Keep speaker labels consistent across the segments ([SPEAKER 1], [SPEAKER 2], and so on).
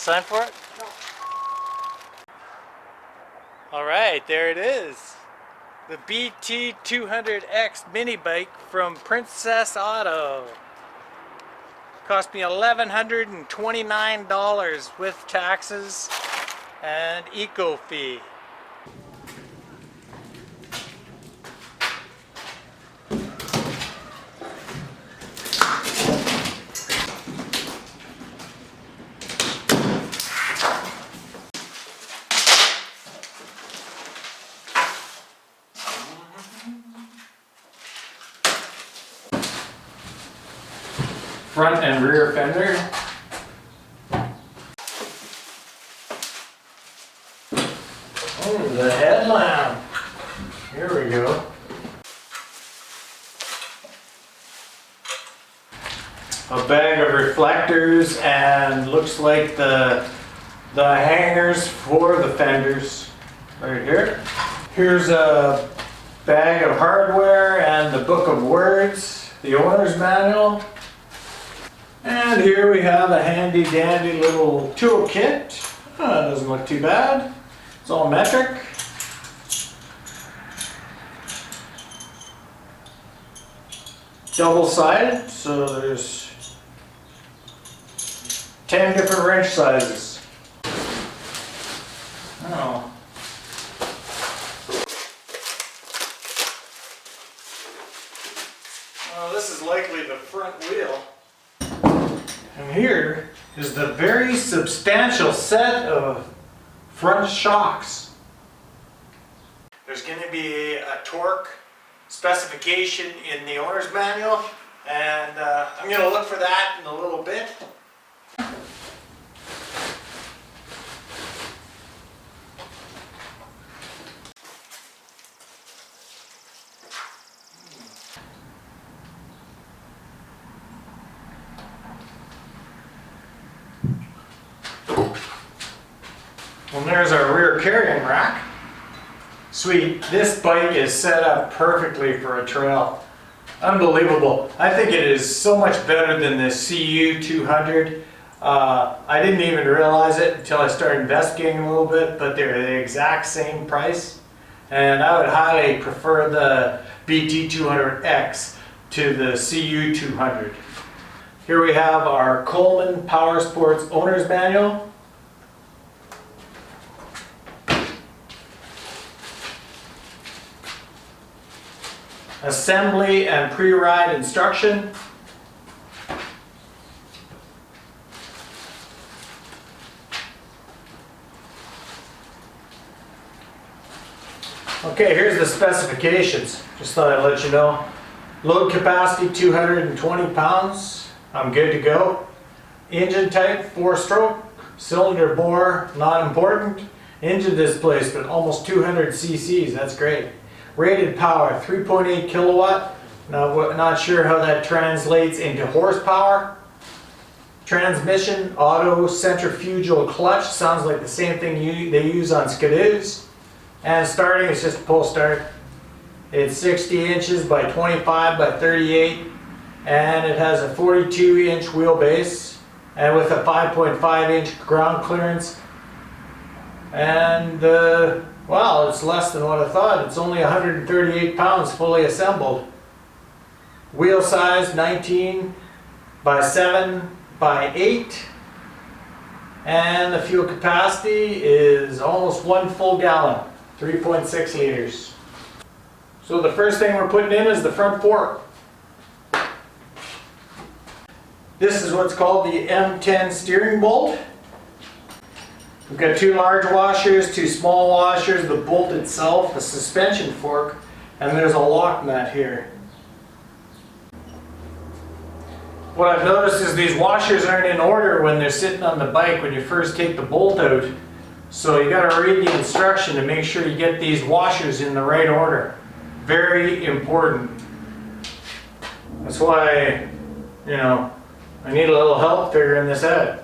[SPEAKER 1] sign for it?
[SPEAKER 2] No.
[SPEAKER 1] Alright, there it is. The BT200X mini bike from Princess Auto. Cost me $1,129 with taxes and eco fee. Front and rear fender. Oh, the headlamp. Here we go. A bag of reflectors and looks like the hangers for the fenders right here. Here's a bag of hardware and the book of words, the owner's manual. And here we have a handy dandy little tool kit. Doesn't look too bad. It's all metric. Double-sided, so there's 10 different wrench sizes. Oh. Well, this is likely the front wheel. And here is the very substantial set of front shocks. There's going to be a torque specification in the owner's manual, and I'm going to look for that in a little bit. Well, there's our rear carrying rack. Sweet. This bike is set up perfectly for a trail. Unbelievable. I think it is so much better than the CU200. I didn't even realize it until I started investigating a little bit, but they're the exact same price. And I would highly prefer the BT200X to the CU200. Here we have our Coleman Power Sports owner's manual. Assembly and pre-ride instruction. Okay, here's the specifications. Just thought I'd let you know. Load capacity 220 pounds. I'm good to go. Engine type 4-stroke. Cylinder bore not important. Engine displacement almost 200 cc's. That's great. Rated power 3.8 kilowatt. Now, not sure how that translates into horsepower. Transmission auto centrifugal clutch. Sounds like the same thing they use on Skidoos. And starting, it's just a pull start. It's 60 inches by 25 by 38, and it has a 42-inch wheelbase, and with a 5.5-inch ground clearance. And wow, it's less than what I thought. It's only 138 pounds fully assembled. Wheel size 19 by 7 by 8. And the fuel capacity is almost 1 full gallon, 3.6 liters. So the first thing we're putting in is the front fork. This is what's called the M10 steering bolt. We've got 2 large washers, 2 small washers, the bolt itself, the suspension fork, and there's a lock nut here. What I've noticed is these washers aren't in order when they're sitting on the bike when you first take the bolt out. So you got to read the instruction to make sure you get these washers in the right order. Very important. That's why, I need a little help figuring this out.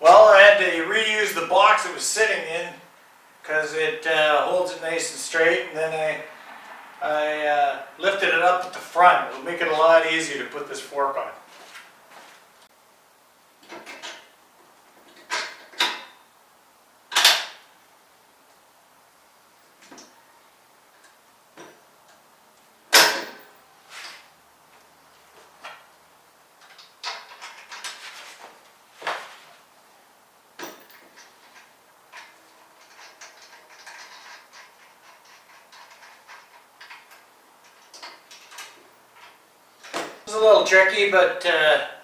[SPEAKER 1] Well, I had to reuse the box it was sitting in because it holds it nice and straight, and then I lifted it up at the front. It'll make it a lot easier to put this fork on. It's a little tricky, but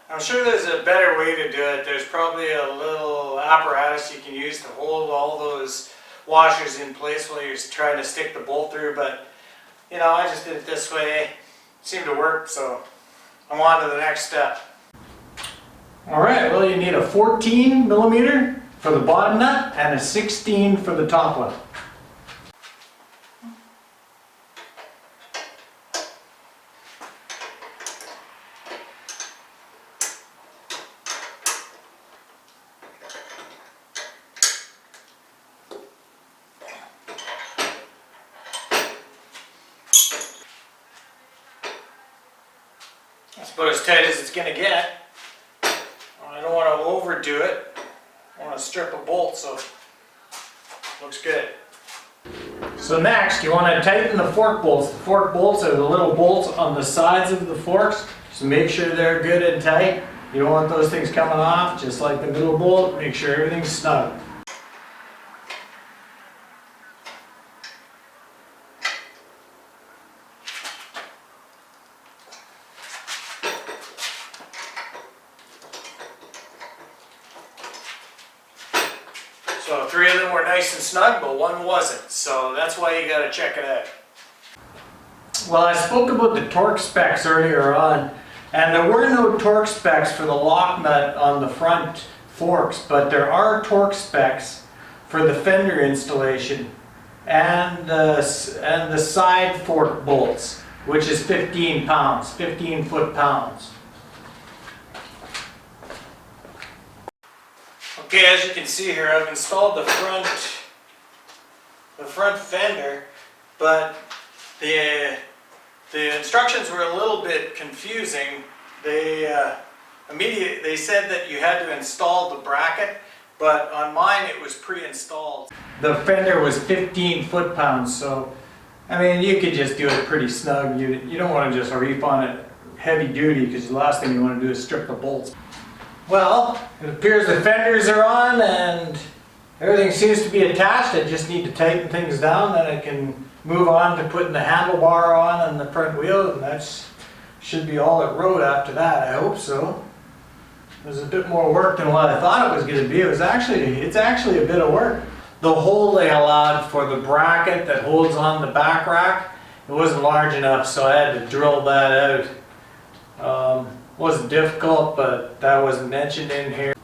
[SPEAKER 1] I'm sure there's a better way to do it. There's probably a little apparatus you can use to hold all those washers in place while you're trying to stick the bolt through, but you know, I just did it this way. It seemed to work, so I'm on to the next step. Alright, well, you need a 14 millimeter for the bottom nut and a 16 for the top one. That's about as tight as it's going to get. I don't want to overdo it. I want to strip a bolt, so it looks good. So next, you want to tighten the fork bolts. The fork bolts are the little bolts on the sides of the forks, so make sure they're good and tight. You don't want those things coming off, just like the middle bolt. Make sure everything's snug. So 3 of them were nice and snug, but 1 wasn't. So that's why you gotta check it out. Well, I spoke about the torque specs earlier on, and there were no torque specs for the lock nut on the front forks, but there are torque specs for the fender installation and the side fork bolts, which is 15 pounds, 15 foot-pounds. Okay, as you can see here, I've installed the front fender, but the instructions were a little bit confusing. They said that you had to install the bracket, but on mine it was pre-installed. The fender was 15 foot-pounds, so I mean, you could just do it pretty snug. You don't want to just reef on it heavy duty, because the last thing you want to do is strip the bolts. Well, it appears the fenders are on and everything seems to be attached. I just need to tighten things down, then I can move on to putting the handlebar on and the front wheel, and that should be all it wrote after that. I hope so. It was a bit more work than what I thought it was going to be. It's actually a bit of work. The hole they allowed for the bracket that holds on the back rack, it wasn't large enough, so I had to drill that out. Wasn't difficult, but that wasn't mentioned in here.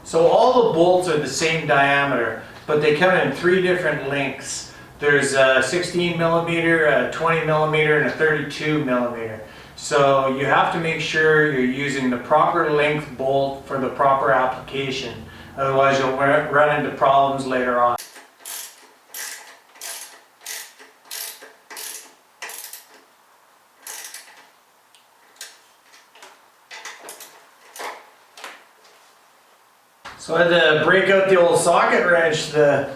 [SPEAKER 1] So all the bolts are the same diameter, but they come in 3 different lengths. There's a 16 millimeter, a 20 millimeter, and a 32 millimeter. So you have to make sure you're using the proper length bolt for the proper application. Otherwise you'll run into problems later on. So I had to break out the old socket wrench. The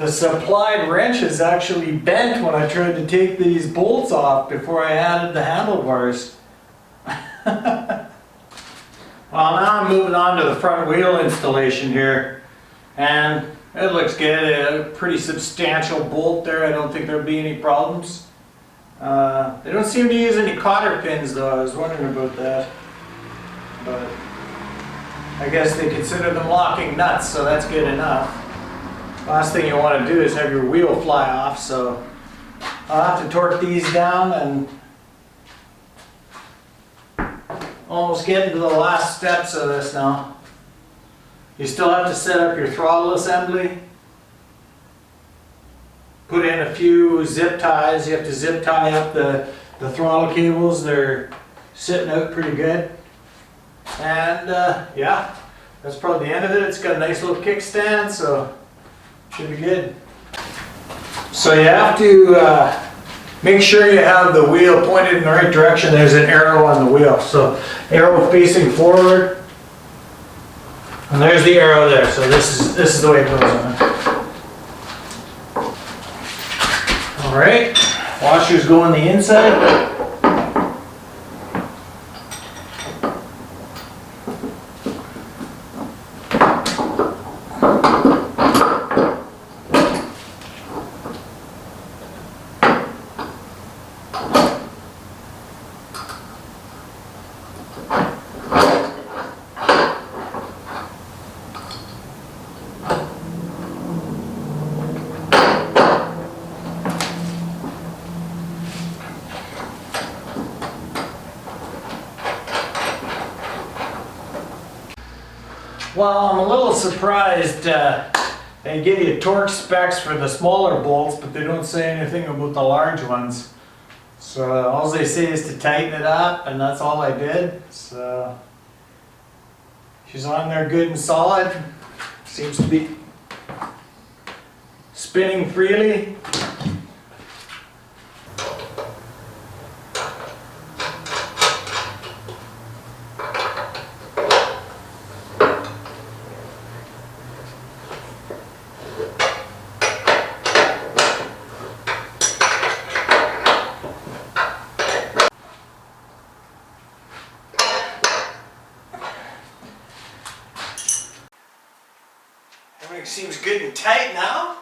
[SPEAKER 1] supplied wrench is actually bent when I tried to take these bolts off before I added the handlebars. Well, now I'm moving on to the front wheel installation here, and it looks good. A pretty substantial bolt there. I don't think there'll be any problems. They don't seem to use any cotter pins though. I was wondering about that, but I guess they consider them locking nuts, so that's good enough. Last thing you want to do is have your wheel fly off, so I'll have to torque these down and almost get into the last steps of this now. You still have to set up your throttle assembly, put in a few zip ties. You have to zip tie up the throttle cables. They're sitting out pretty good. And yeah, that's probably the end of it. It's got a nice little kickstand, so should be good. So you have to make sure you have the wheel pointed in the right direction. There's an arrow on the wheel. So arrow facing forward. And there's the arrow there. So this is the way it goes on. All right. Washers go on the inside. Well, I'm a little surprised they give you torque specs for the smaller bolts, but they don't say anything about the large ones. So all they say is to tighten it up, and that's all I did. So she's on there good and solid. Seems to be spinning freely. Everything seems good and tight now.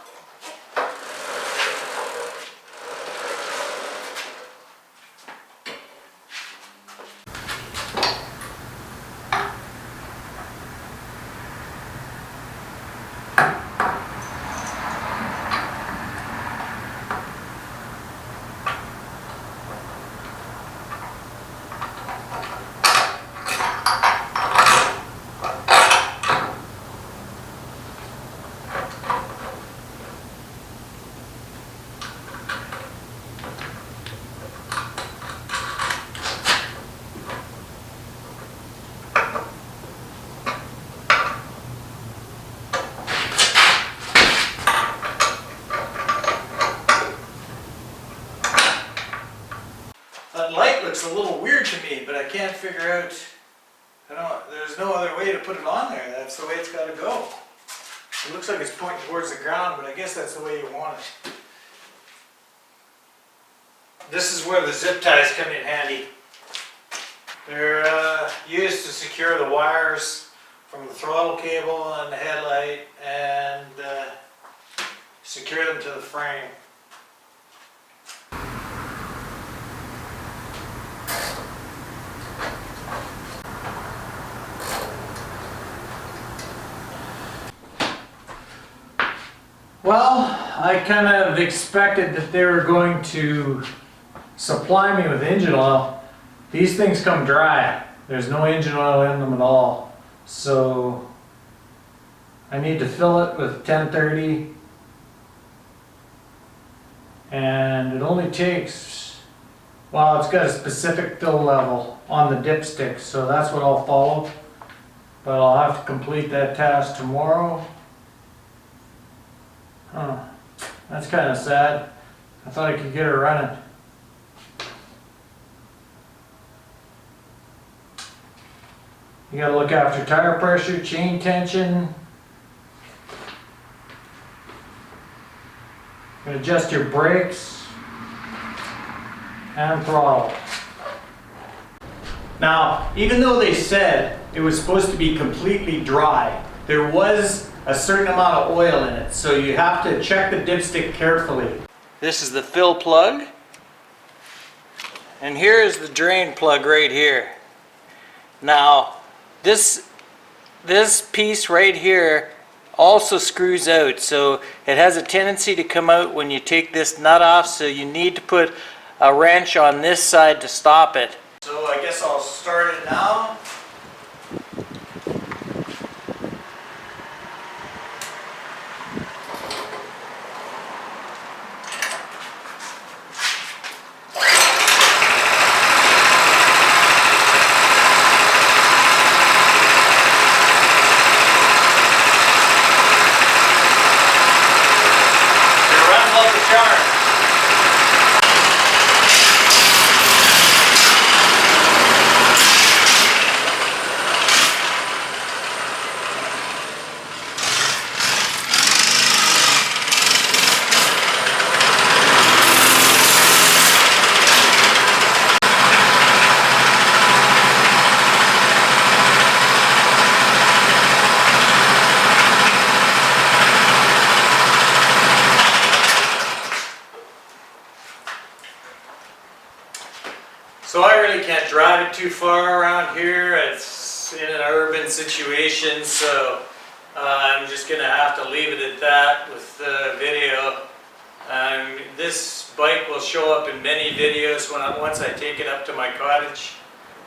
[SPEAKER 1] That light looks a little weird to me, but I can't figure out, there's no other way to put it on there. That's the way it's got to go. It looks like it's pointing towards the ground, but I guess that's the way you want it. This is where the zip ties come in handy. They're used to secure the wires from the throttle cable and the headlight, and secure them to the frame. Well, I kind of expected that they were going to supply me with engine oil. These things come dry. There's no engine oil in them at all. So I need to fill it with 1030. And it only takes, well, it's got a specific fill level on the dipstick, so that's what I'll follow. But I'll have to complete that task tomorrow. Huh, that's kind of sad. I thought I could get her running. You gotta look after tire pressure, chain tension. You can adjust your brakes and throttle. Now, even though they said it was supposed to be completely dry, there was a certain amount of oil in it, so you have to check the dipstick carefully. This is the fill plug, and here is the drain plug right here. Now, this piece right here also screws out, so it has a tendency to come out when you take this nut off, so you need to put a wrench on this side to stop it. So I guess I'll start it now. It runs like a charm. So I really can't drive it too far around here. It's in an urban situation, so I'm just going to have to leave it at that with the video. This bike will show up in many videos once I take it up to my cottage,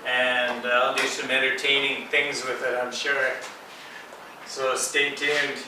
[SPEAKER 1] and I'll do some entertaining things with it, I'm sure. So stay tuned.